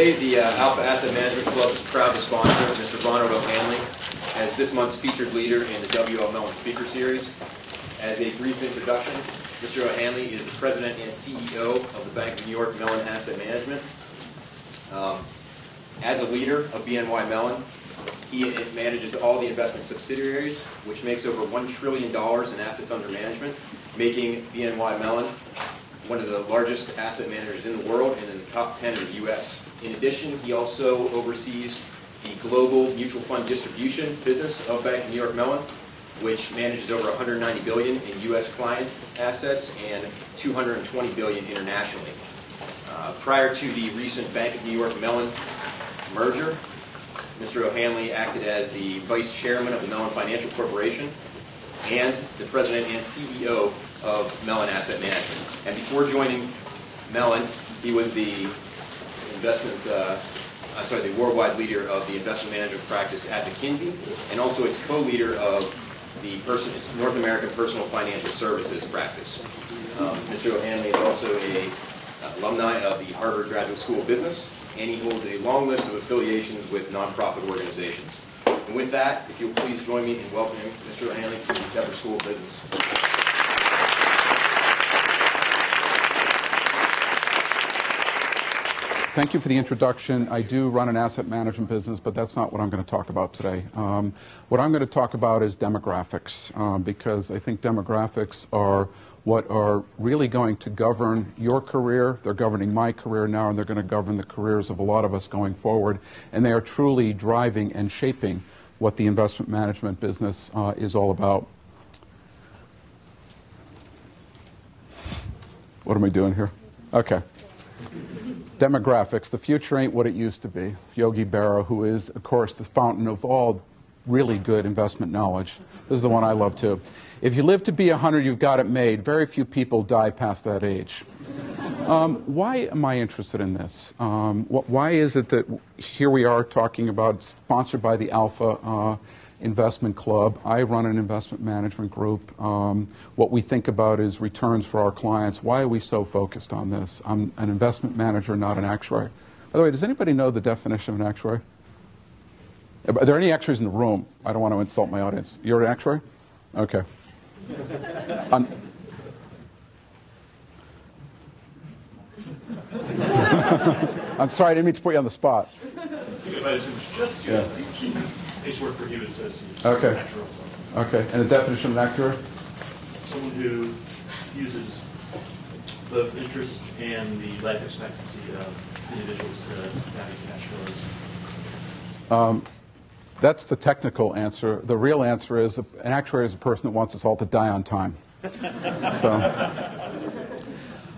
Today, the Alpha Asset Management Club is proud to sponsor Mr. Ronald P as this month's featured leader in the W.L. Mellon Speaker Series. As a brief introduction, Mr. O'Hanley is the President and CEO of the Bank of New York Mellon Asset Management. As a leader of BNY Mellon, he manages all the investment subsidiaries, which makes over $1 trillion in assets under management, making BNY Mellon one of the largest asset managers in the world and in the top 10 in the U.S. In addition, he also oversees the global mutual fund distribution business of Bank of New York Mellon, which manages over $190 billion in U.S. client assets and $220 billion internationally. Prior to the recent Bank of New York Mellon merger, Mr. O'Hanley acted as the Vice Chairman of the Mellon Financial Corporation and the President and CEO of Mellon Asset Management. And before joining Mellon, he was the worldwide leader of the investment management practice at McKinsey, and also its co-leader of the North American Personal Financial Services practice. Mr. O'Hanley is also an alumni of the Harvard Graduate School of Business, and he holds a long list of affiliations with nonprofit organizations. And with that, if you'll please join me in welcoming Mr. O'Hanley to the Tepper School of Business. Thank you for the introduction. I do run an asset management business, but that's not what I'm going to talk about today. What I'm going to talk about is demographics, because I think demographics are what are really going to govern your career. They're governing my career now, and they're going to govern the careers of a lot of us going forward. And they are truly driving and shaping what the investment management business is all about. What am I doing here? Okay. Demographics. The future ain't what it used to be. Yogi Berra, who is, of course, the fountain of all really good investment knowledge. This is the one I love, too. If you live to be 100, you've got it made. Very few people die past that age. Why am I interested in this? Why is it that here we are talking about, sponsored by the Alpha Investment Club. I run an investment management group. What we think about is returns for our clients. Why are we so focused on this? I'm an investment manager, not an actuary. By the way, does anybody know the definition of an actuary? Are there any actuaries in the room? I don't want to insult my audience. You're an actuary? Okay. I'm sorry, I didn't mean to put you on the spot. Casework for human associates. Okay. Okay. And the definition of an actuary? Someone who uses the interest and the life expectancy of individuals to navigate cash flows. That's the technical answer. The real answer is an actuary is a person that wants us all to die on time.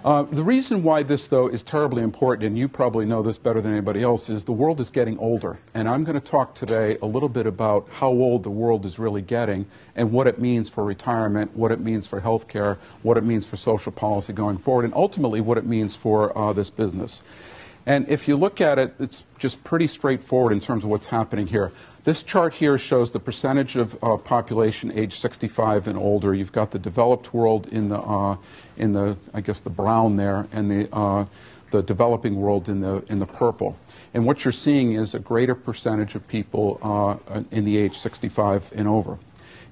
The reason why this, though, is terribly important, and you probably know this better than anybody else, is the world is getting older. And I'm going to talk today a little bit about how old the world is really getting and what it means for retirement, what it means for health care, what it means for social policy going forward, and ultimately what it means for this business. And if you look at it, it's just pretty straightforward in terms of what's happening here. This chart here shows the percentage of population age 65 and older. You've got the developed world in the I guess the brown there, and the developing world in the purple. And what you're seeing is a greater percentage of people in the age 65 and over.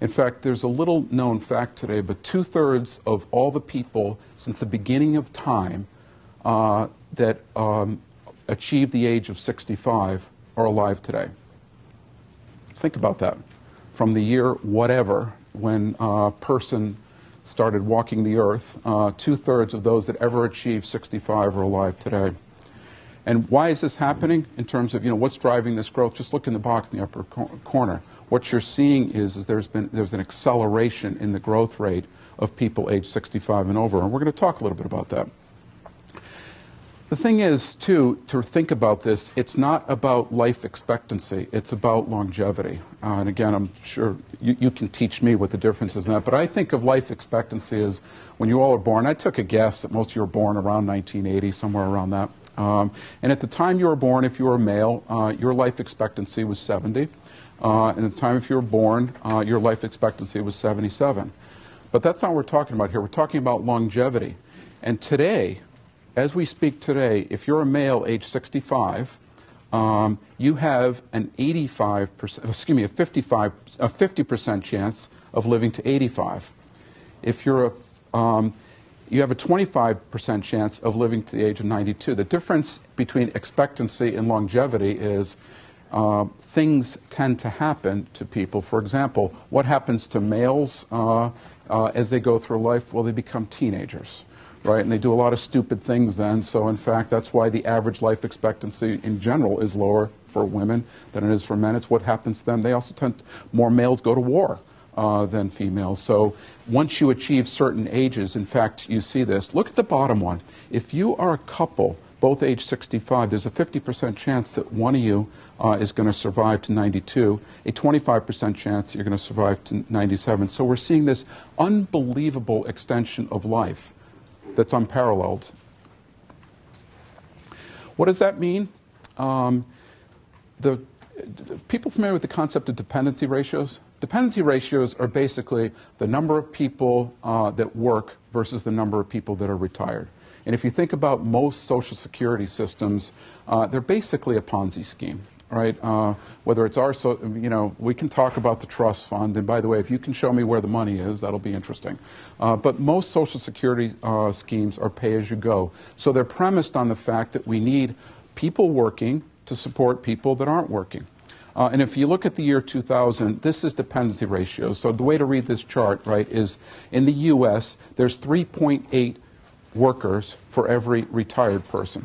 In fact, there's a little known fact today, but 2/3 of all the people since the beginning of time that achieved the age of 65 are alive today. Think about that. From the year whatever, when a person started walking the earth, 2/3 of those that ever achieved 65 are alive today. And why is this happening in terms of, what's driving this growth? Just look in the box in the upper corner. What you're seeing is there's an acceleration in the growth rate of people age 65 and over, and we're going to talk a little bit about that. The thing is, too, to think about this, it's not about life expectancy, it's about longevity. And again, I'm sure you can teach me what the difference is in that, but I think of life expectancy as when you all are born. I took a guess that most of you were born around 1980, somewhere around that. And at the time you were born, if you were a male, your life expectancy was 70. And at the time if you were born, your life expectancy was 77. But that's not what we're talking about here. We're talking about longevity. And today, as we speak today, if you're a male age 65, you have an 85%, excuse me, a 50% chance of living to 85. If you're you have a 25% chance of living to the age of 92. The difference between expectancy and longevity is things tend to happen to people. For example, what happens to males as they go through life? Well, they become teenagers, right? And they do a lot of stupid things then. So, in fact, that's why the average life expectancy in general is lower for women than it is for men. It's what happens to them. They also more males go to war than females. So once you achieve certain ages, in fact, you see this. Look at the bottom one. If you are a couple, both age 65, there's a 50% chance that one of you is going to survive to 92, a 25% chance you're going to survive to 97. So we're seeing this unbelievable extension of life that's unparalleled. What does that mean? People familiar with the concept of dependency ratios? Dependency ratios are basically the number of people that work versus the number of people that are retired. And if you think about most Social Security systems, they're basically a Ponzi scheme, right? Whether it's we can talk about the trust fund. And by the way, if you can show me where the money is, that'll be interesting. But most Social Security schemes are pay-as-you-go. So they're premised on the fact that we need people working to support people that aren't working. And if you look at the year 2000, this is dependency ratio. So the way to read this chart, right, is in the U.S., there's 3.8 workers for every retired person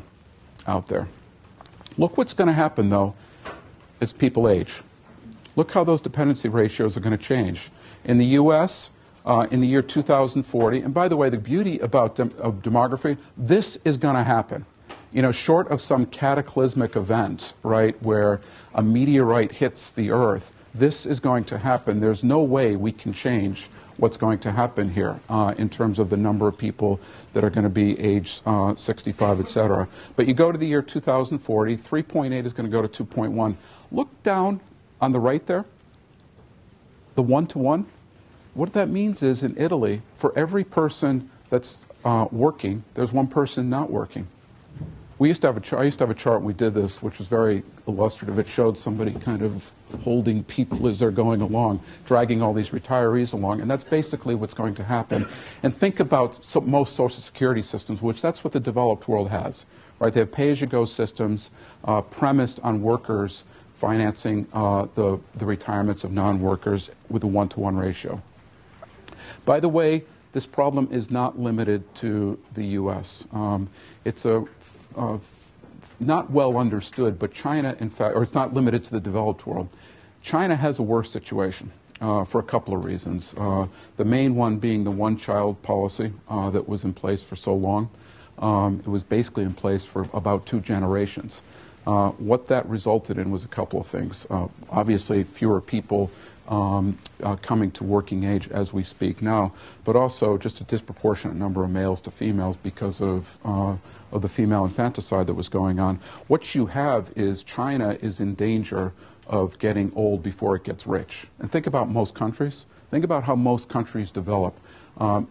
out there. Look what's going to happen, though, as people age. Look how those dependency ratios are going to change. In the U.S., in the year 2040, and by the way, the beauty about demography, this is going to happen. You know, short of some cataclysmic event, right, where a meteorite hits the Earth, this is going to happen. There's no way we can change what's going to happen here in terms of the number of people that are going to be age 65, et cetera. But you go to the year 2040, 3.8 is going to go to 2.1. Look down on the right there, the 1-to-1. What that means is in Italy, for every person that's working, there's one person not working. I used to have a chart when we did this, which was very illustrative. It showed somebody kind of holding people as they're going along, dragging all these retirees along, and that's basically what's going to happen. And think about most Social Security systems, which that's what the developed world has, right? They have pay-as-you-go systems premised on workers financing the retirements of non-workers with a 1-to-1 ratio. By the way, this problem is not limited to the U.S. It's not well understood, but China, in fact, or it's not limited to the developed world. China has a worse situation for a couple of reasons. The main one being the one-child policy that was in place for so long. It was basically in place for about 2 generations. What that resulted in was a couple of things. Obviously, fewer people coming to working age as we speak now, but also just a disproportionate number of males to females because of the female infanticide that was going on. What you have is China is in danger of getting old before it gets rich. And think about most countries. Think about how most countries develop.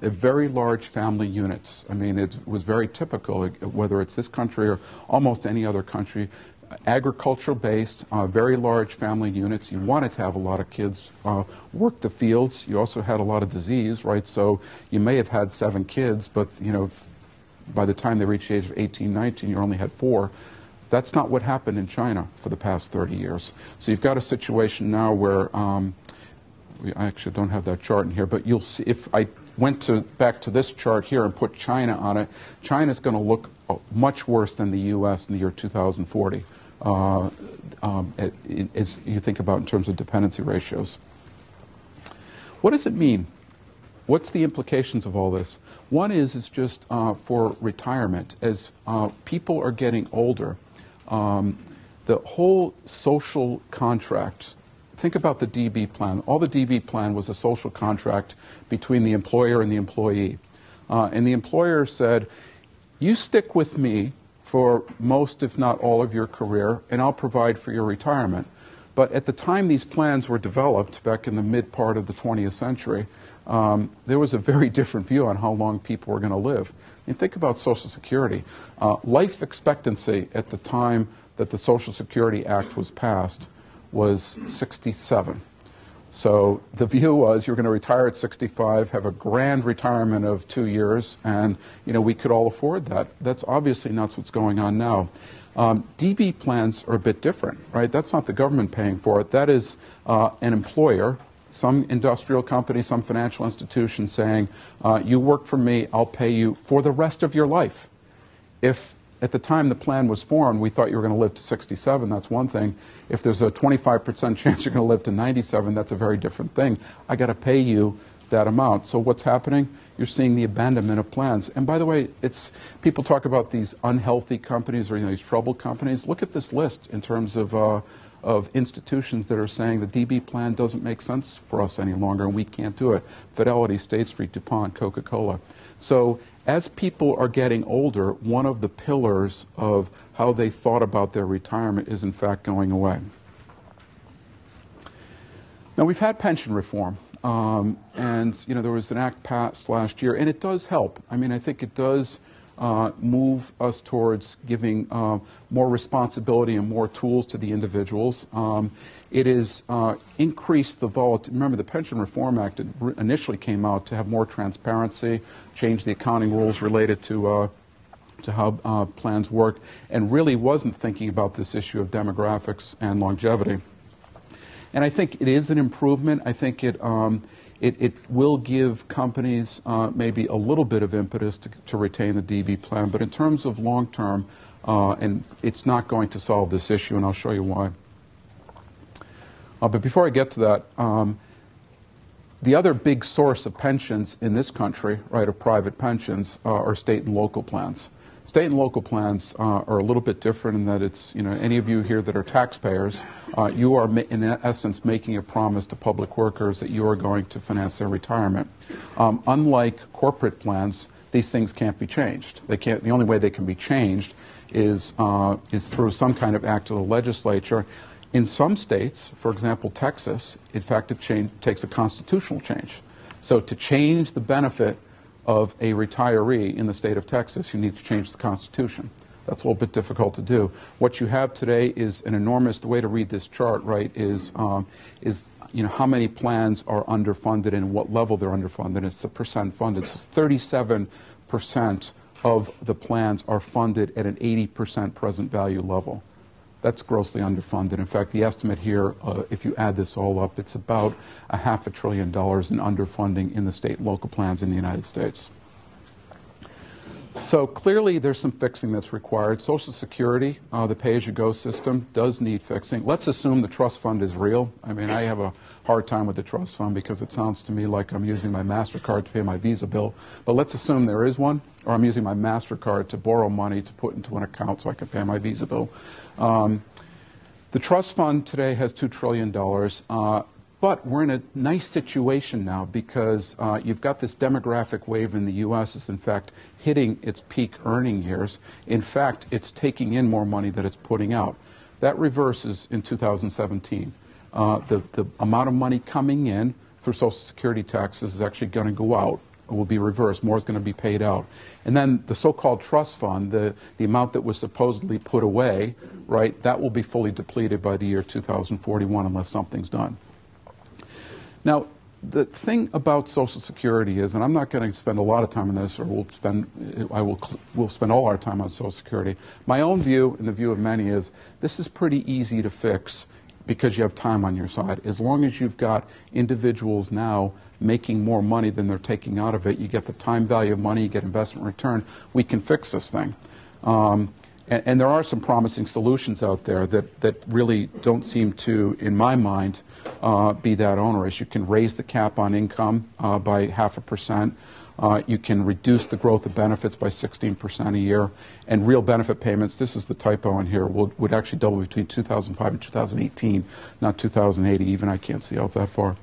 Very large family units. I mean, it was very typical, whether it's this country or almost any other country, agricultural-based, very large family units. You wanted to have a lot of kids work the fields. You also had a lot of disease, right? So you may have had 7 kids, but you know, by the time they reached the age of 18, 19, you only had 4. That's not what happened in China for the past 30 years. So you've got a situation now where I actually don't have that chart in here, but you'll see if I went back to this chart here and put China on it, China's going to look much worse than the U.S. in the year 2040. As you think about in terms of dependency ratios. What does it mean? What's the implications of all this? One is just for retirement. As people are getting older, the whole social contract, think about the DB plan. All the DB plan was a social contract between the employer and the employee. And the employer said, you stick with me for most, if not all, of your career, and I'll provide for your retirement. But at the time these plans were developed, back in the mid part of the 20th century, there was a very different view on how long people were going to live. And think about Social Security. Life expectancy at the time that the Social Security Act was passed was 67. So the view was you're going to retire at 65, have a grand retirement of 2 years, and we could all afford that. That's obviously not what's going on now. DB plans are a bit different, right? That's not the government paying for it. That is an employer, some industrial company, some financial institution saying, you work for me, I'll pay you for the rest of your life. If at the time the plan was formed, we thought you were going to live to 67, that's one thing. If there's a 25% chance you're going to live to 97, that's a very different thing. I got to pay you that amount. So what's happening? You're seeing the abandonment of plans. And by the way, people talk about these unhealthy companies or these troubled companies. Look at this list in terms of institutions that are saying the DB plan doesn't make sense for us any longer and we can't do it. Fidelity, State Street, DuPont, Coca-Cola. So as people are getting older, one of the pillars of how they thought about their retirement is in fact going away. Now we've had pension reform. And there was an act passed last year, and it does help. I mean, I think it does move us towards giving more responsibility and more tools to the individuals. It has increased the volatility. Remember, the Pension Reform Act initially came out to have more transparency, change the accounting rules related to how plans work, and really wasn't thinking about this issue of demographics and longevity. And I think it is an improvement. I think it will give companies maybe a little bit of impetus to retain the DB plan. But in terms of long term, and it's not going to solve this issue, and I'll show you why. But before I get to that, the other big source of pensions in this country, right, of private pensions, are state and local plans. State and local plans are a little bit different in that it's, any of you here that are taxpayers, you are in essence making a promise to public workers that you are going to finance their retirement. Unlike corporate plans, these things can't be changed. They can't. The only way they can be changed is through some kind of act of the legislature. In some states, for example, Texas, in fact, it takes a constitutional change. So to change the benefit of a retiree in the state of Texas, you need to change the Constitution. That's a little bit difficult to do. What you have today is an enormous, the way to read this chart, right, is how many plans are underfunded and what level they're underfunded. It's the percent funded. So 37% of the plans are funded at an 80% present value level. That's grossly underfunded. In fact, the estimate here, if you add this all up, it's about $500 billion in underfunding in the state and local plans in the United States. So clearly there's some fixing that's required. Social Security, the pay-as-you-go system, does need fixing. Let's assume the trust fund is real. I mean, I have a hard time with the trust fund because it sounds to me like I'm using my MasterCard to pay my Visa bill. But let's assume there is one, or I'm using my MasterCard to borrow money to put into an account so I can pay my Visa bill. The trust fund today has $2 trillion, but we're in a nice situation now because you've got this demographic wave in the U.S. is in fact hitting its peak earning years. In fact, it's taking in more money than it's putting out. That reverses in 2017. The amount of money coming in through Social Security taxes is actually going to go out. It will be reversed. More is going to be paid out. And then the so-called trust fund, the amount that was supposedly put away, right, that will be fully depleted by the year 2041 unless something's done. Now, the thing about Social Security is, and I'm not going to spend a lot of time on this, or we'll spend all our time on Social Security. My own view, and the view of many, is this is pretty easy to fix because you have time on your side. As long as you've got individuals now making more money than they're taking out of it, you get the time value of money, you get investment return, we can fix this thing. And there are some promising solutions out there that really don't seem to, in my mind, be that onerous. You can raise the cap on income by 0.5%. You can reduce the growth of benefits by 16% a year. And real benefit payments, this is the typo in here, would actually double between 2005 and 2018, not 2080. Even I can't see out that far.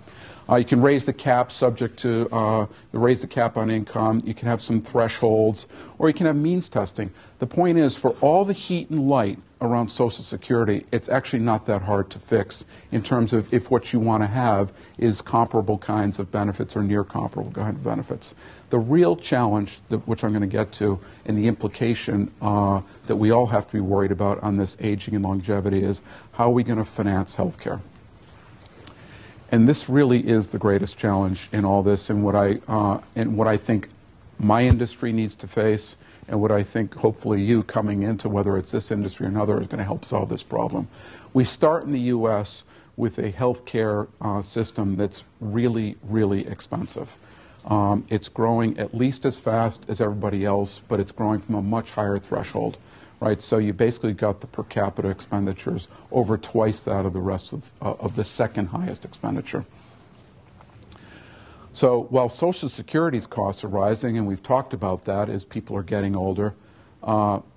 You can raise the cap subject to raise the cap on income. You can have some thresholds, or you can have means testing. The point is, for all the heat and light around Social Security, it's actually not that hard to fix in terms of if what you want to have is comparable kinds of benefits or near comparable kinds of benefits. The real challenge, which I'm going to get to, and the implication that we all have to be worried about on this aging and longevity is how are we going to finance health care? And this really is the greatest challenge in all this, and what I think my industry needs to face, and what I think hopefully you coming into, whether it's this industry or another, is going to help solve this problem. We start in the U.S. with a healthcare system that's really, really expensive. It's growing at least as fast as everybody else, but it's growing from a much higher threshold, right? So you basically got the per capita expenditures over twice that of the rest of the second highest expenditure. So while Social Security's costs are rising, and we've talked about that as people are getting older,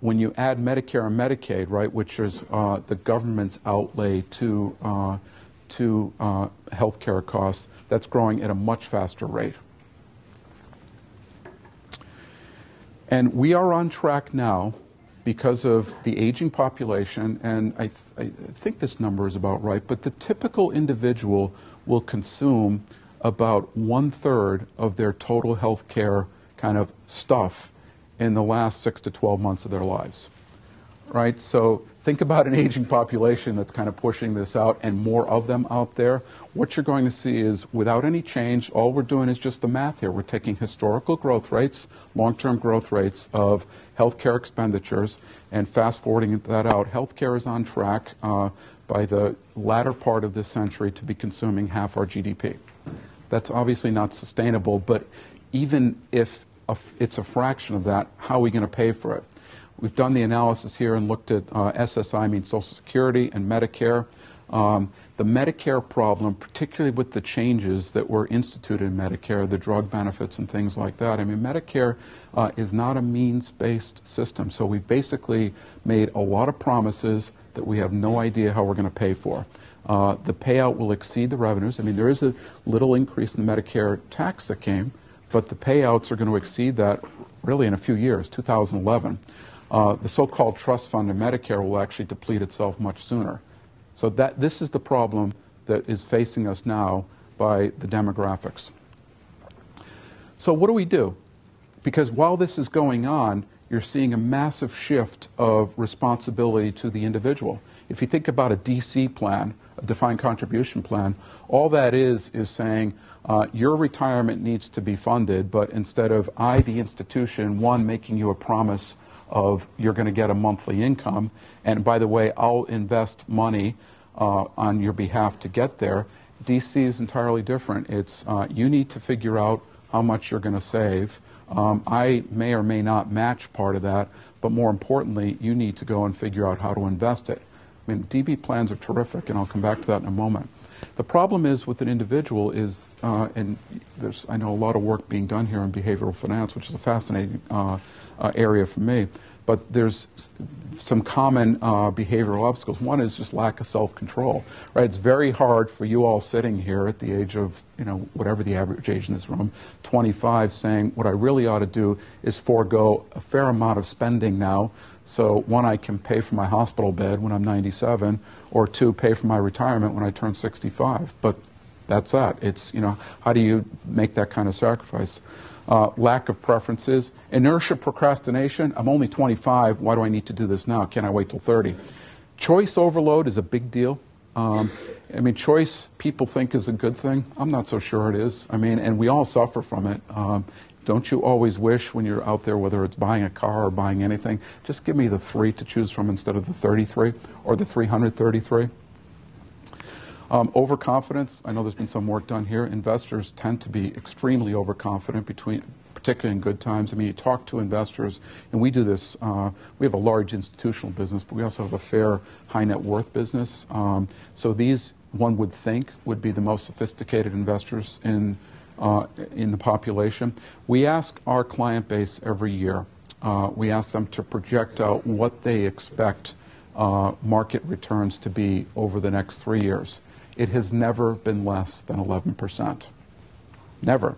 when you add Medicare and Medicaid, right, which is the government's outlay to healthcare costs, that's growing at a much faster rate. And we are on track now because of the aging population, and I think this number is about right, but the typical individual will consume about 1/3 of their total health care kind of stuff in the last 6 to 12 months of their lives, right? So think about an aging population that's kind of pushing this out, and more of them out there. What you're going to see is, without any change, all we're doing is just the math here. We're taking historical growth rates, long-term growth rates of healthcare expenditures, and fast-forwarding that out. Healthcare is on track by the latter part of this century to be consuming half our GDP. That's obviously not sustainable, but even if it's a fraction of that, how are we going to pay for it? We've done the analysis here and looked at SSI, means Social Security, and Medicare. The Medicare problem, particularly with the changes that were instituted in Medicare, the drug benefits and things like that. I mean, Medicare is not a means-based system, so we've basically made a lot of promises that we have no idea how we're going to pay for. The payout will exceed the revenues. I mean, there is a little increase in the Medicare tax that came, but the payouts are going to exceed that really in a few years, 2011. The so-called trust fund in Medicare will actually deplete itself much sooner. So this is the problem that is facing us now by the demographics. So what do we do? Because while this is going on, you're seeing a massive shift of responsibility to the individual. If you think about a DC plan, a defined contribution plan, all that is saying your retirement needs to be funded, but instead of the institution, one, making you a promise of you're going to get a monthly income, and by the way, I'll invest money on your behalf to get there, DC is entirely different. It's you need to figure out how much you're going to save. I may or may not match part of that, but more importantly, you need to go and figure out how to invest it. I mean, DB plans are terrific, and I'll come back to that in a moment. The problem is with an individual is, and I know a lot of work being done here in behavioral finance, which is a fascinating area for me, but there's some common behavioral obstacles. One is just lack of self-control, right? It's very hard for you all sitting here at the age of, whatever the average age in this room, 25, saying what I really ought to do is forego a fair amount of spending now. So one, I can pay for my hospital bed when I'm 97, or two, pay for my retirement when I turn 65. But that's that. It's, how do you make that kind of sacrifice? Lack of preferences, inertia, procrastination. I'm only 25. Why do I need to do this now? Can I wait till 30? Choice overload is a big deal. Choice people think is a good thing. I'm not so sure it is. And we all suffer from it. Don't you always wish when you're out there, whether it's buying a car or buying anything, just give me the 3 to choose from instead of the 33 or the 333? Overconfidence. I know there's been some work done here. Investors tend to be extremely overconfident, particularly in good times. You talk to investors, and we do this. We have a large institutional business, but we also have a fair high net worth business. So these, one would think, would be the most sophisticated investors in the population. We ask our client base every year. We ask them to project out what they expect market returns to be over the next 3 years. It has never been less than 11%. Never.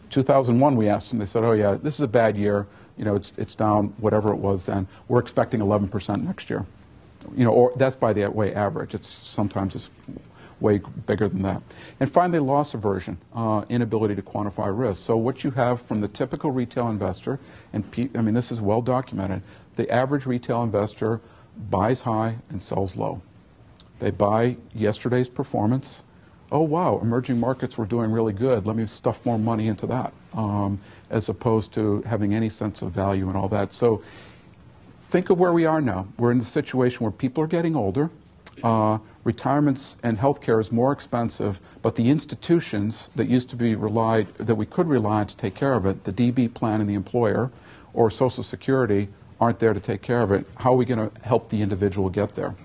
2001, we asked them. They said, "Oh yeah, this is a bad year. It's down whatever it was then. We're expecting 11% next year." or that's by the way average. Sometimes it's way bigger than that. And finally, loss aversion, inability to quantify risk. So what you have from the typical retail investor, and I mean this is well documented, the average retail investor buys high and sells low. They buy yesterday's performance. Oh wow, emerging markets were doing really good. Let me stuff more money into that, as opposed to having any sense of value and all that. So think of where we are now. We're in the situation where people are getting older. Retirements and healthcare is more expensive, but the institutions that used to be that we could rely on to take care of it, the DB plan and the employer, or Social Security, aren't there to take care of it. How are we going to help the individual get there?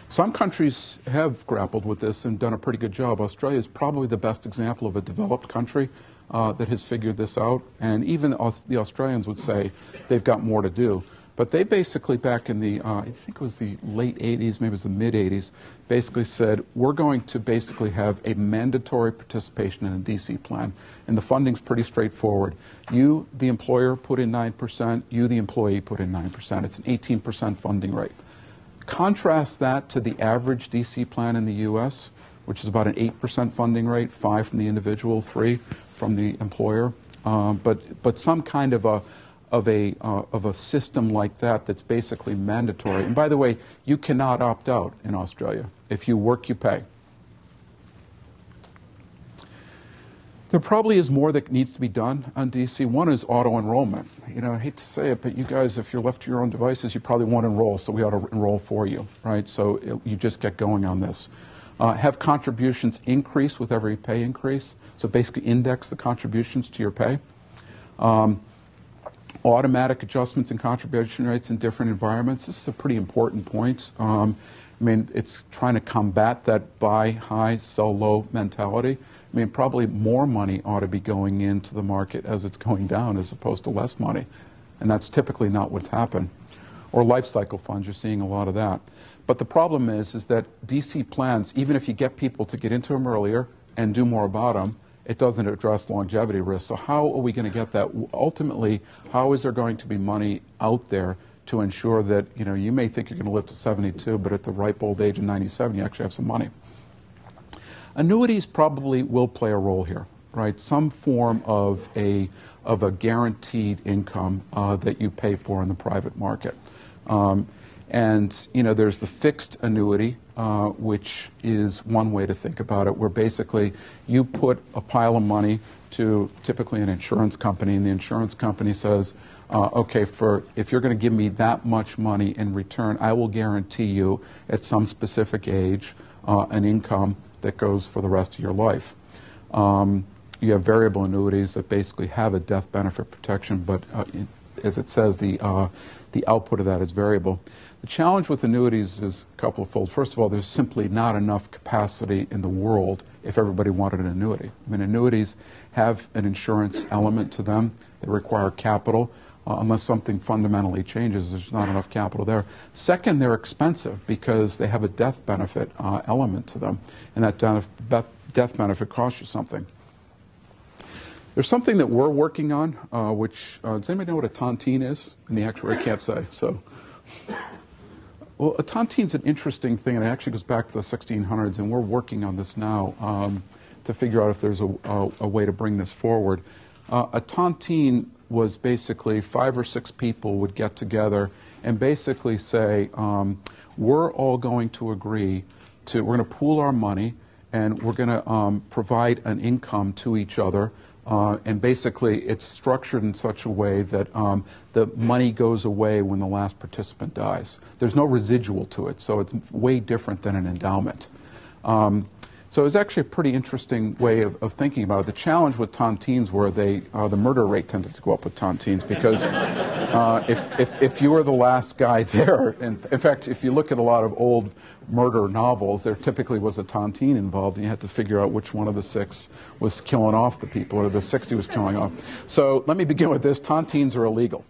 Some countries have grappled with this and done a pretty good job. Australia is probably the best example of a developed country that has figured this out, and even the Australians would say they've got more to do. But they basically, back in the, I think it was the late 80s, maybe it was the mid-80s, basically said, we're going to basically have a mandatory participation in a DC plan. And the funding's pretty straightforward. You, the employer, put in 9%. You, the employee, put in 9%. It's an 18% funding rate. Contrast that to the average DC plan in the U.S., which is about an 8% funding rate, 5% from the individual, 3% from the employer. But some kind of a system like that that's basically mandatory. And by the way, you cannot opt out in Australia. If you work, you pay. There probably is more that needs to be done on DC. One is auto-enrollment. You know, I hate to say it, but you guys, if you're left to your own devices, you probably won't enroll, so we ought to enroll for you, right? So you just get going on this. Have contributions increase with every pay increase. So basically index the contributions to your pay. Automatic adjustments in contribution rates in different environments. This is a pretty important point. I mean, it's trying to combat that buy high, sell low mentality. I mean, probably more money ought to be going into the market as it's going down as opposed to less money. And that's typically not what's happened. Or life cycle funds, you're seeing a lot of that. But the problem is that DC plans, even if you get people to get into them earlier and do more about them, it doesn't address longevity risk. So how are we going to get that? Ultimately, how is there going to be money out there to ensure that, you know, you may think you're going to live to 72, but at the ripe old age of 97, you actually have some money. Annuities probably will play a role here, right? Some form of a guaranteed income that you pay for in the private market. And, you know, there's the fixed annuity, which is one way to think about it, where basically you put a pile of money to typically an insurance company, and the insurance company says, okay, if you're going to give me that much money in return, I will guarantee you at some specific age an income that goes for the rest of your life. You have variable annuities that basically have a death benefit protection, but as it says, the output of that is variable. The challenge with annuities is a couple of fold. First of all, there's simply not enough capacity in the world if everybody wanted an annuity. I mean, annuities have an insurance element to them. They require capital. Unless something fundamentally changes, there's not enough capital there. Second, they're expensive because they have a death benefit element to them, and that death benefit costs you something. There's something that we're working on, which, does anybody know what a tontine is? And the actuary can't say, so. Well, a tontine's an interesting thing, and it actually goes back to the 1600s, and we're working on this now to figure out if there's a way to bring this forward. A tontine was basically 5 or 6 people would get together and basically say, we're all going to agree we're going to pool our money, and we're going to provide an income to each other. And basically, it's structured in such a way that the money goes away when the last participant dies. There's no residual to it, so it's way different than an endowment. So it's actually a pretty interesting way of thinking about it. The challenge with tontines were the murder rate tended to go up with tontines because if you were the last guy there, and in fact, if you look at a lot of old murder novels, there typically was a tontine involved, and you had to figure out which one of the 6 was killing off the people, or the 60 was killing off. So let me begin with this. Tontines are illegal.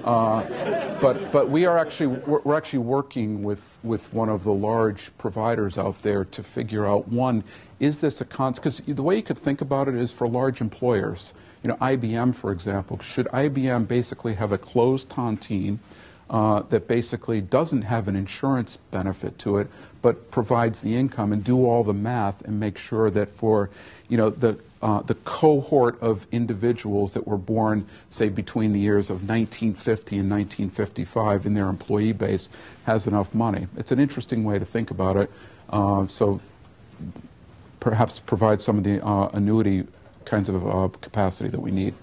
But we're actually working with one of the large providers out there to figure out, one, is this a because the way you could think about it is for large employers, you know, IBM, for example, should IBM basically have a closed tontine that basically doesn't have an insurance benefit to it, but provides the income, and do all the math and make sure that for, the cohort of individuals that were born, say, between the years of 1950 and 1955 in their employee base has enough money. It's an interesting way to think about it. So perhaps provide some of the annuity kinds of capacity that we need.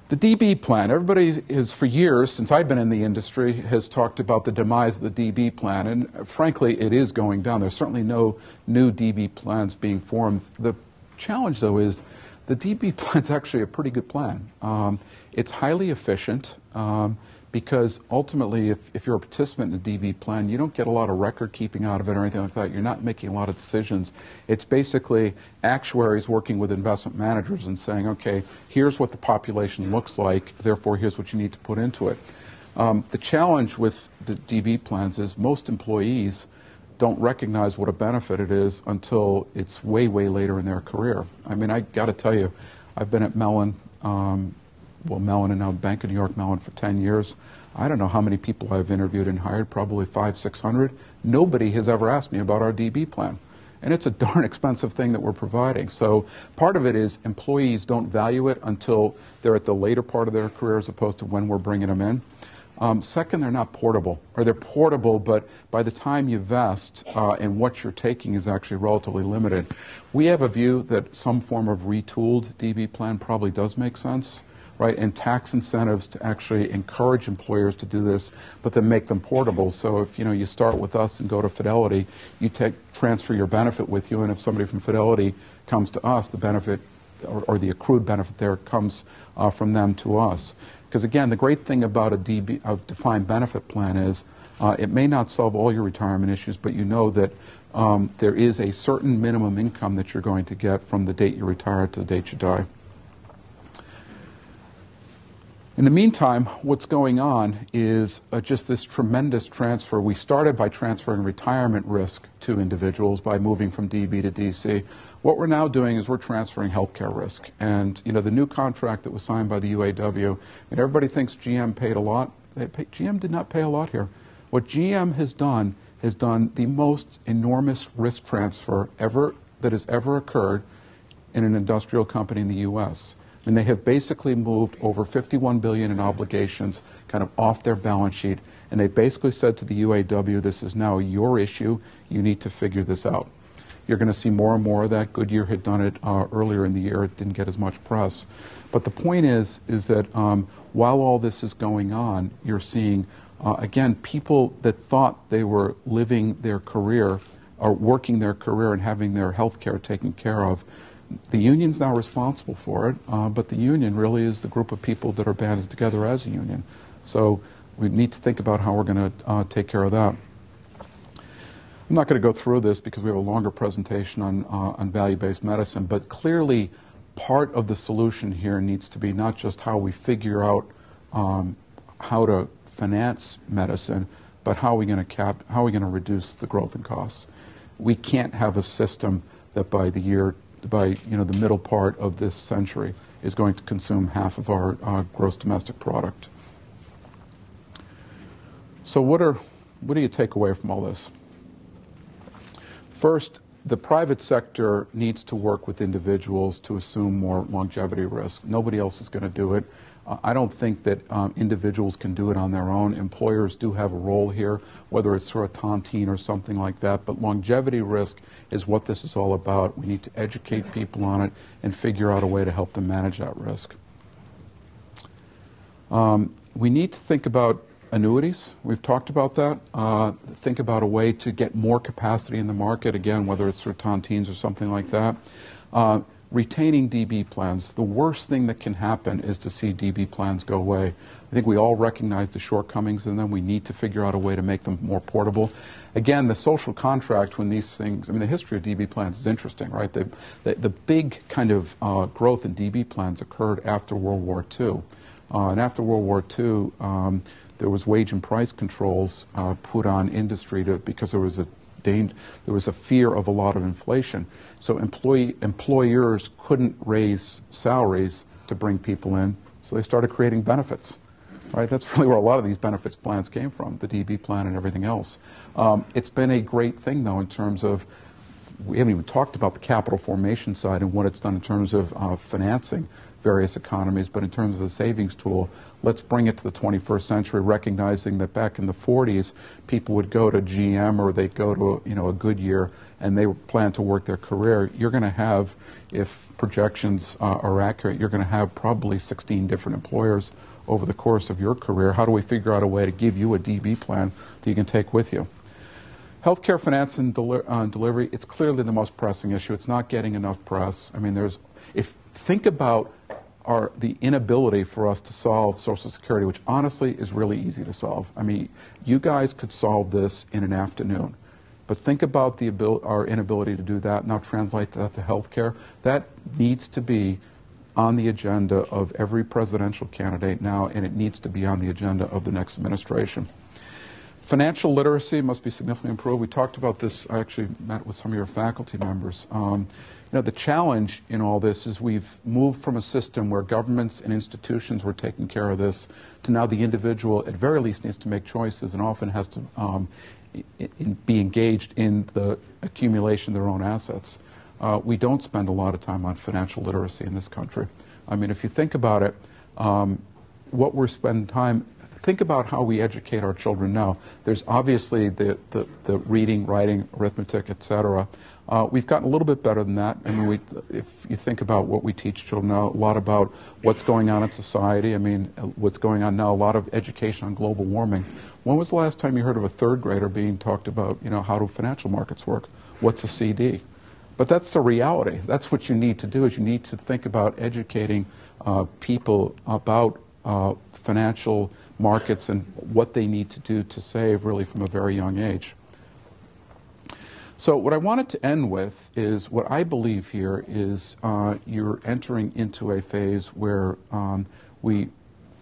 The DB plan, everybody has, for years, since I've been in the industry, has talked about the demise of the DB plan, and frankly, it is going down. There's certainly no new DB plans being formed. The challenge, though, is the DB plan is actually a pretty good plan. It's highly efficient because ultimately, if you're a participant in a DB plan, you don't get a lot of record keeping out of it or anything like that. You're not making a lot of decisions. It's basically actuaries working with investment managers and saying, okay, here's what the population looks like, therefore here's what you need to put into it. The challenge with the DB plans is most employees don't recognize what a benefit it is until it's way, way later in their career. I mean, I got to tell you, I've been at Mellon, Mellon and now Bank of New York Mellon for 10 years. I don't know how many people I've interviewed and hired, probably 500, 600. Nobody has ever asked me about our DB plan. And it's a darn expensive thing that we're providing. So part of it is employees don't value it until they're at the later part of their career as opposed to when we're bringing them in. Second, they're not portable, or they're portable, but by the time you vest and what you're taking is actually relatively limited. We have a view that some form of retooled DB plan probably does make sense, right? And tax incentives to actually encourage employers to do this, but then make them portable. So if you start with us and go to Fidelity, you transfer your benefit with you, and if somebody from Fidelity comes to us, the benefit or the accrued benefit there comes from them to us. Because again, the great thing about a defined benefit plan is it may not solve all your retirement issues, but you know that there is a certain minimum income that you're going to get from the date you retire to the date you die. In the meantime, what's going on is just this tremendous transfer. We started by transferring retirement risk to individuals by moving from DB to DC. What we're now doing is we're transferring healthcare risk. And the new contract that was signed by the UAW, and everybody thinks GM paid a lot. GM did not pay a lot here. What GM has done the most enormous risk transfer that has ever occurred in an industrial company in the U.S. And they have basically moved over $51 billion in obligations kind of off their balance sheet. And they basically said to the UAW, this is now your issue. You need to figure this out. You're going to see more and more of that. Goodyear had done it earlier in the year. It didn't get as much press. But the point is that while all this is going on, you're seeing, again, people that thought they were living their career or working their career and having their health care taken care of. The union's now responsible for it, but the union really is the group of people that are banded together as a union. So we need to think about how we're going to take care of that. I'm not going to go through this because we have a longer presentation on value-based medicine, but clearly part of the solution here needs to be not just how we figure out how to finance medicine, but how are we going to reduce the growth in costs. We can't have a system that by the middle part of this century is going to consume half of our gross domestic product. So what do you take away from all this? First, the private sector needs to work with individuals to assume more longevity risk. Nobody else is going to do it. I don't think that individuals can do it on their own. Employers do have a role here, whether it's through a tontine or something like that. But longevity risk is what this is all about. We need to educate people on it and figure out a way to help them manage that risk. We need to think about annuities. We've talked about that. Think about a way to get more capacity in the market, again, whether it's through tontines or something like that. Retaining DB plans. The worst thing that can happen is to see DB plans go away. I think we all recognize the shortcomings in them. We need to figure out a way to make them more portable. Again, the social contract when these things, I mean, the history of DB plans is interesting, right? The big kind of growth in DB plans occurred after World War II. And after World War II, there was wage and price controls put on industry because there was a fear of a lot of inflation. So employers couldn't raise salaries to bring people in, so they started creating benefits. Right? That's really where a lot of these benefits plans came from, the DB plan and everything else. It's been a great thing, though, in terms of, we haven't even talked about the capital formation side and what it's done in terms of financing various economies, but in terms of the savings tool, let's bring it to the 21st century, recognizing that back in the 40s, people would go to GM or they'd go to a Goodyear and they plan to work their career. You're going to have, if projections are accurate, you're going to have probably 16 different employers over the course of your career. How do we figure out a way to give you a DB plan that you can take with you? Healthcare finance and delivery, it's clearly the most pressing issue. It's not getting enough press. I mean, think about the inability for us to solve Social Security, which honestly is really easy to solve. I mean, you guys could solve this in an afternoon. But think about our inability to do that. Now translate that to healthcare. That needs to be on the agenda of every presidential candidate now, and it needs to be on the agenda of the next administration. Financial literacy must be significantly improved. We talked about this. I actually met with some of your faculty members. The challenge in all this is we've moved from a system where governments and institutions were taking care of this to now the individual, at very least, needs to make choices and often has to be engaged in the accumulation of their own assets. We don't spend a lot of time on financial literacy in this country. I mean, if you think about it, what we're spending time, think about how we educate our children now. There's obviously the reading, writing, arithmetic, etc. We've gotten a little bit better than that. I mean, if you think about what we teach children now, a lot about what's going on in society. I mean, what's going on now, a lot of education on global warming. When was the last time you heard of a third grader being talked about, how do financial markets work? What's a CD? But that's the reality. That's what you need to do, is you need to think about educating people about financial markets and what they need to do to save really from a very young age. So what I wanted to end with is what I believe here is you're entering into a phase where we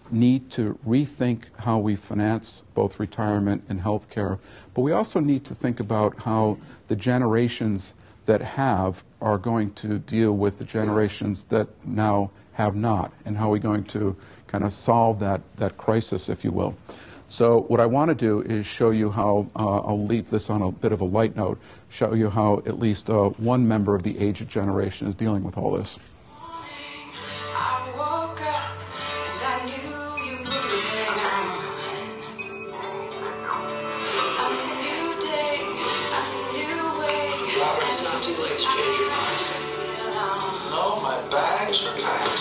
need to rethink how we finance both retirement and health care, but we also need to think about how the generations that have are going to deal with the generations that now have not, and how are we going to kind of solve that crisis, if you will. So what I want to do is show you how, I'll leave this on a bit of a light note, show you how at least one member of the aged generation is dealing with all this. I woke up and I knew you were moving on. A new day, a new way. Robert, it's not too late to change your mind. No, my bags are packed.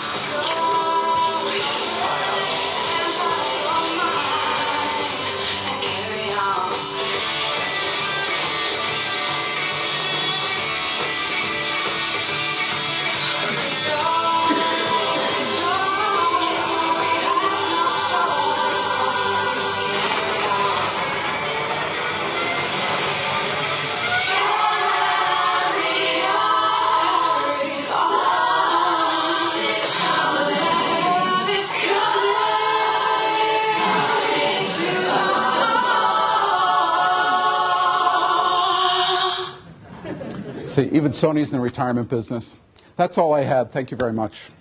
See, even Sony's in the retirement business. That's all I had. Thank you very much.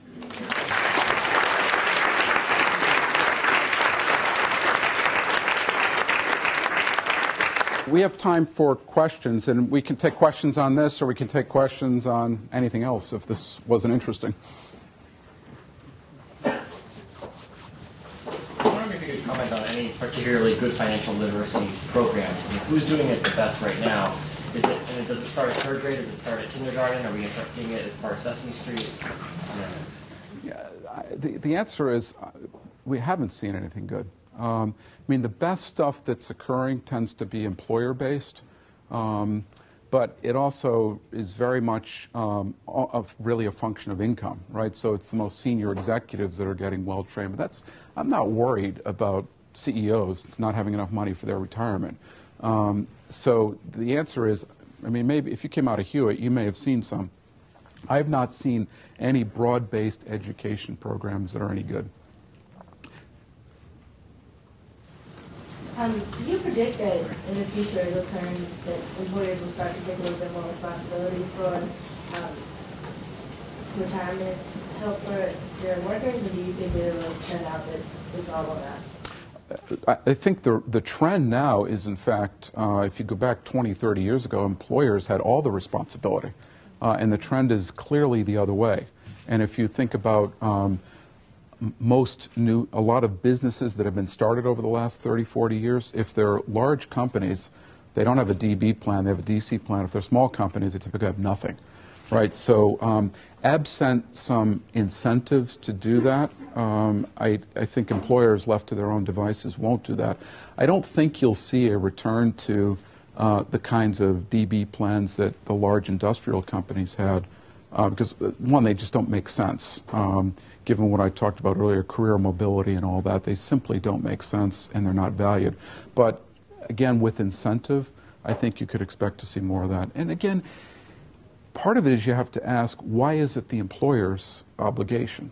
We have time for questions, and we can take questions on this, or we can take questions on anything else if this wasn't interesting. I wonder if you could comment on any particularly good financial literacy programs. I mean, who's doing it the best right now? Does it start at third grade? Does it start at kindergarten? Are we going to start seeing it as part of Sesame Street? Yeah, the answer is we haven't seen anything good. I mean, the best stuff that's occurring tends to be employer-based, but it also is very much really a function of income, right? So it's the most senior executives that are getting well-trained. But I'm not worried about CEOs not having enough money for their retirement. So the answer is, I mean, maybe if you came out of Hewitt, you may have seen some. I have not seen any broad-based education programs that are any good. Do you predict that in the future it will turn that employers will start to take a little bit more responsibility for retirement help for their workers, or do you think it will turn out that it's all on us? I think the trend now is, in fact, if you go back 20, 30 years ago, employers had all the responsibility, and the trend is clearly the other way. And if you think about a lot of businesses that have been started over the last 30, 40 years, if they're large companies, they don't have a DB plan, they have a DC plan. If they're small companies, they typically have nothing, right? So absent some incentives to do that, I think employers left to their own devices won't do that. I don't think you'll see a return to the kinds of DB plans that the large industrial companies had, because one, they just don't make sense. Given what I talked about earlier, career mobility and all that, they simply don't make sense and they're not valued. But again, with incentive, I think you could expect to see more of that. And again, part of it is you have to ask, why is it the employer's obligation?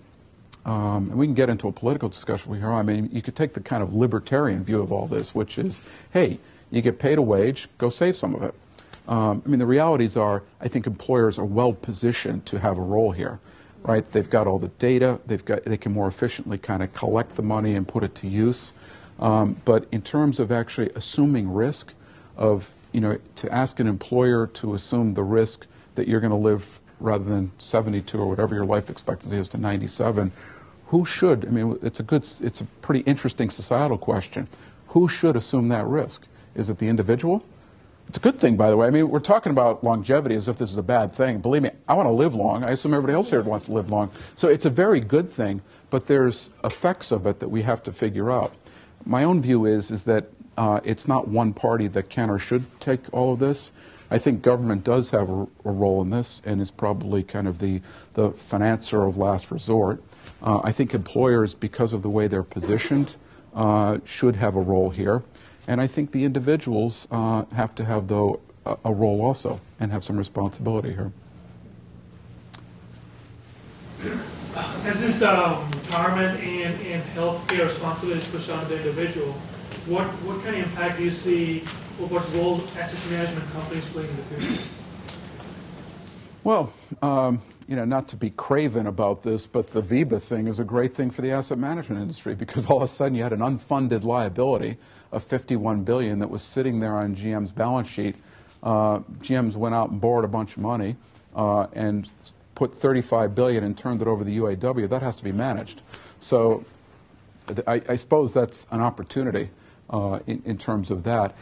And we can get into a political discussion here. I mean, you could take the kind of libertarian view of all this, which is, hey, you get paid a wage, go save some of it. I mean, the realities are, I think employers are well positioned to have a role here, right? They've got all the data, they can more efficiently kind of collect the money and put it to use. But in terms of actually assuming risk of, to ask an employer to assume the risk that you're going to live rather than 72 or whatever your life expectancy is to 97, who should? I mean, it's a pretty interesting societal question. Who should assume that risk? Is it the individual? It's a good thing, by the way. I mean, we're talking about longevity as if this is a bad thing. Believe me, I want to live long. I assume everybody else here wants to live long. So it's a very good thing, but there's effects of it that we have to figure out. My own view is that it's not one party that can or should take all of this. I think government does have a role in this and is probably kind of the financer of last resort. I think employers, because of the way they're positioned, should have a role here. And I think the individuals have to have, though, a role also and have some responsibility here. As this retirement and health care responsibilities push on the individual, what kind of impact do you see, or what role asset management companies play in the future? Well, not to be craven about this, but the VIBA thing is a great thing for the asset management industry, because all of a sudden you had an unfunded liability of $51 billion that was sitting there on GM's balance sheet. GM's went out and borrowed a bunch of money and put $35 billion and turned it over to the UAW. That has to be managed. So I suppose that's an opportunity in terms of that.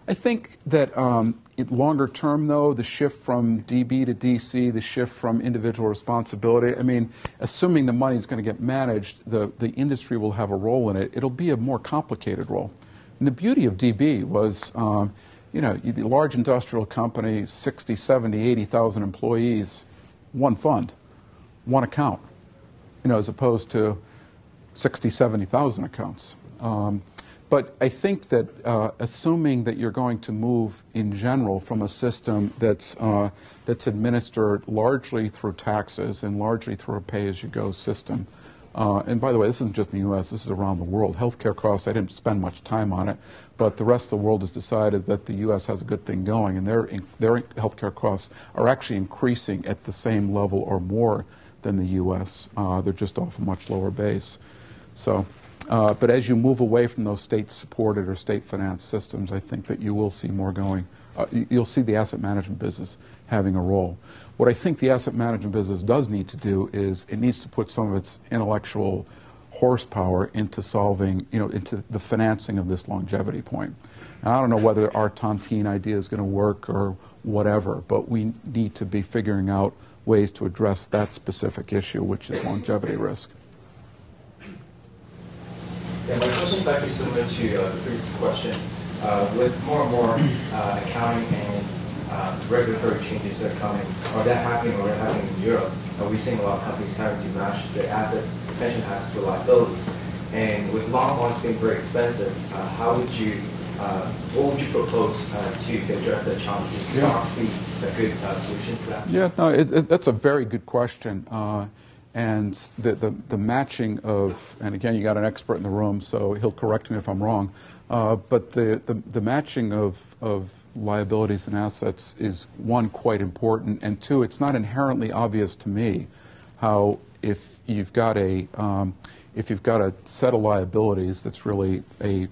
I think that longer term, though, the shift from DB to DC, the shift from individual responsibility, I mean, assuming the money is going to get managed, the industry will have a role in it. It'll be a more complicated role. And the beauty of DB was, the large industrial company, 60, 70, 80,000 employees, one fund, one account, as opposed to 60, 70,000 accounts. But I think that assuming that you're going to move in general from a system that's administered largely through taxes and largely through a pay-as-you-go system, and by the way, this isn't just in the U.S., this is around the world. Healthcare costs, I didn't spend much time on it, but the rest of the world has decided that the U.S. has a good thing going, and their healthcare costs are actually increasing at the same level or more than the U.S. They're just off a much lower base. So. But as you move away from those state-supported or state-financed systems, I think that you will see more going. You'll see the asset management business having a role. What I think the asset management business does need to do is it needs to put some of its intellectual horsepower into solving, into the financing of this longevity point. And I don't know whether our tontine idea is going to work or whatever, but we need to be figuring out ways to address that specific issue, which is longevity risk. Yeah, my question is actually similar to the previous question. With more and more accounting and regulatory changes that are coming, or that happening already happening in Europe, we're seeing a lot of companies having to match their assets, pension assets, with liabilities. And with long bonds being very expensive, what would you propose to address that challenge? Would stocks be a good solution to that? Yeah, no, that's a very good question. And the matching of, and again, you got an expert in the room, so he'll correct me if I'm wrong, but the matching of liabilities and assets is, one, quite important, and two, it's not inherently obvious to me how if you've got a if you've got a set of liabilities that's really a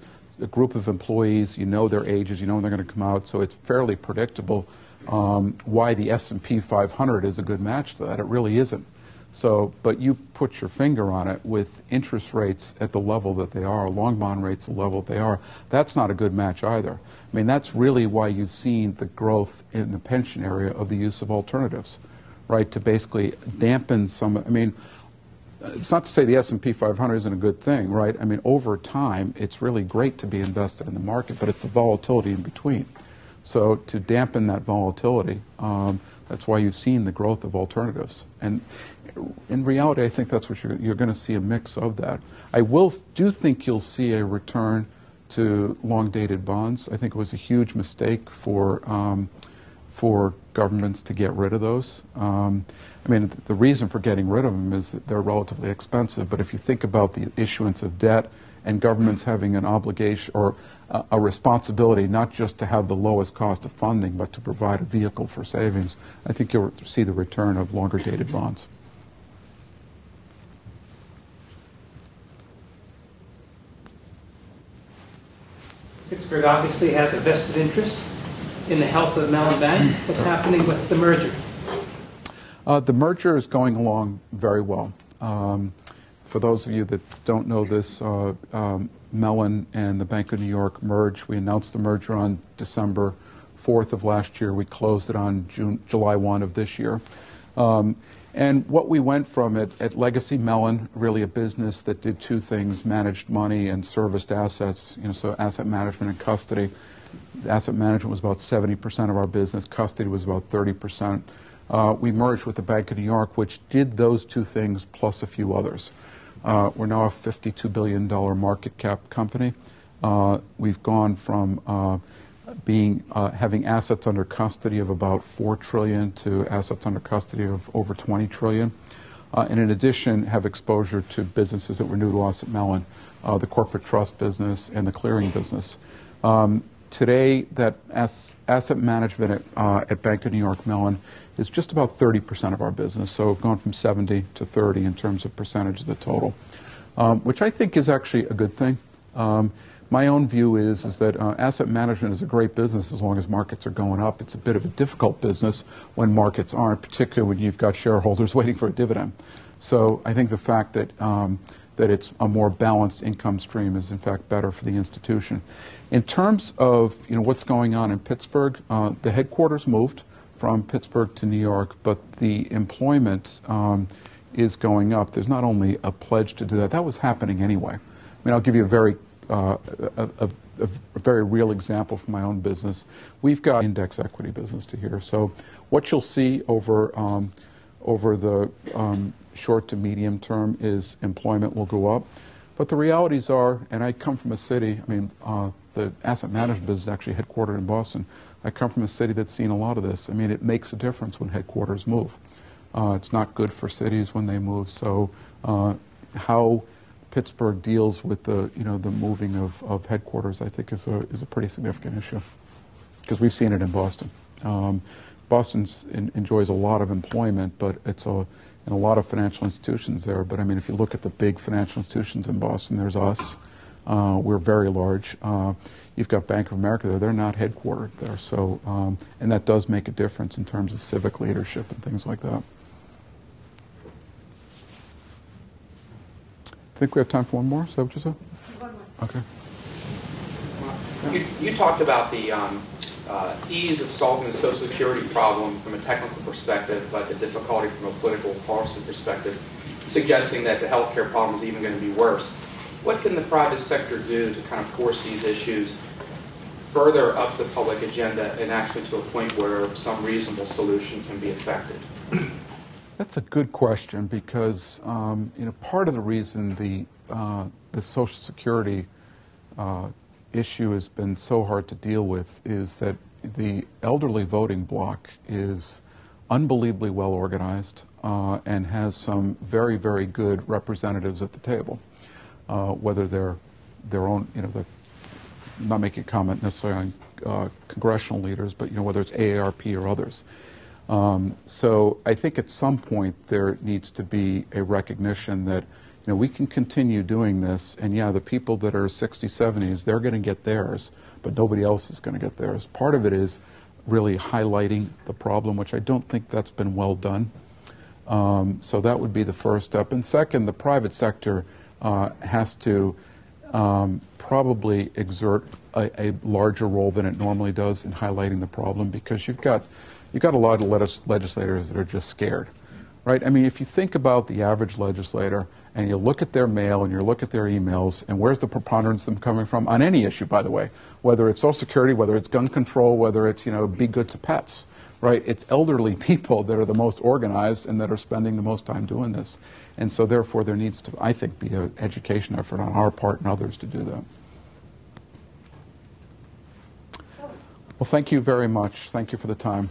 group of employees, you know their ages, you know when they're going to come out, so it's fairly predictable why the S&P 500 is a good match to that. It really isn't. So, but you put your finger on it with interest rates at the level that they are, long bond rates at the level that they are, that's not a good match either. I mean, that's really why you've seen the growth in the pension area of the use of alternatives, right, to basically dampen some, I mean, it's not to say the S&P 500 isn't a good thing, right? I mean, over time, it's really great to be invested in the market, but it's the volatility in between. So to dampen that volatility, that's why you've seen the growth of alternatives. And in reality, I think that's what you're going to see, a mix of that. I do think you'll see a return to long-dated bonds. I think it was a huge mistake for governments to get rid of those. I mean, the reason for getting rid of them is that they're relatively expensive, but if you think about the issuance of debt and governments having an obligation or a responsibility not just to have the lowest cost of funding, but to provide a vehicle for savings, I think you'll see the return of longer-dated bonds. Pittsburgh obviously has a vested interest in the health of Mellon Bank. What's happening with the merger? The merger is going along very well. For those of you that don't know this, Mellon and the Bank of New York merged. We announced the merger on December 4th of last year. We closed it on July 1 of this year. And what we went from at Legacy Mellon, really a business that did two things, managed money and serviced assets, so asset management and custody. Asset management was about 70% of our business. Custody was about 30%. We merged with the Bank of New York, which did those two things plus a few others. We're now a $52 billion market cap company. We've gone from having assets under custody of about $4 trillion to assets under custody of over $20 trillion. And in addition, have exposure to businesses that were new to us at Mellon, the corporate trust business and the clearing business. Today, that asset management at Bank of New York Mellon is just about 30% of our business. So we've gone from 70 to 30 in terms of percentage of the total, which I think is actually a good thing. My own view is that asset management is a great business as long as markets are going up. It's a bit of a difficult business when markets aren't, particularly when you've got shareholders waiting for a dividend. So I think the fact that that it's a more balanced income stream is in fact better for the institution. In terms of what's going on in Pittsburgh, the headquarters moved from Pittsburgh to New York, but the employment is going up. There's not only a pledge to do that. That was happening anyway. I mean, I'll give you a very real example from my own business. We've got index equity business to here. So what you'll see over the short to medium term is employment will go up. But the realities are, and I come from a city, I mean, the asset management business is actually headquartered in Boston. I come from a city that's seen a lot of this. I mean, it makes a difference when headquarters move. It's not good for cities when they move. So how Pittsburgh deals with the moving of headquarters, I think, is a pretty significant issue, because we've seen it in Boston. Boston enjoys a lot of employment, but it's in a lot of financial institutions there. But I mean, if you look at the big financial institutions in Boston, there's us. We're very large. You've got Bank of America there. They're not headquartered there. So, and that does make a difference in terms of civic leadership and things like that. I think we have time for one more. Is that what you said? One more. Okay. You talked about the ease of solving the Social Security problem from a technical perspective, but the difficulty from a political policy perspective, suggesting that the healthcare problem is even going to be worse. What can the private sector do to kind of force these issues further up the public agenda and actually to a point where some reasonable solution can be effected? That's a good question, because part of the reason the Social Security issue has been so hard to deal with is that the elderly voting bloc is unbelievably well organized and has some very, very good representatives at the table. Whether they're their own, I'm not making a comment necessarily on congressional leaders, but whether it's AARP or others. So I think at some point there needs to be a recognition that You know, we can continue doing this, and yeah, the people that are 60s, 70s, they're going to get theirs, but nobody else is going to get theirs. Part of it is really highlighting the problem, which I don't think that's been well done. So that would be the first step. And second, the private sector has to probably exert a larger role than it normally does in highlighting the problem, because you've got a lot of legislators that are just scared, right? I mean, if you think about the average legislator and you look at their mail and you look at their emails, and where's the preponderance of them coming from on any issue, by the way, whether it's Social Security, whether it's gun control, whether it's, you know, be good to pets, right? It's elderly people that are the most organized and that are spending the most time doing this. And so therefore there needs to, I think, be an education effort on our part and others to do that. Well, thank you very much. Thank you for the time.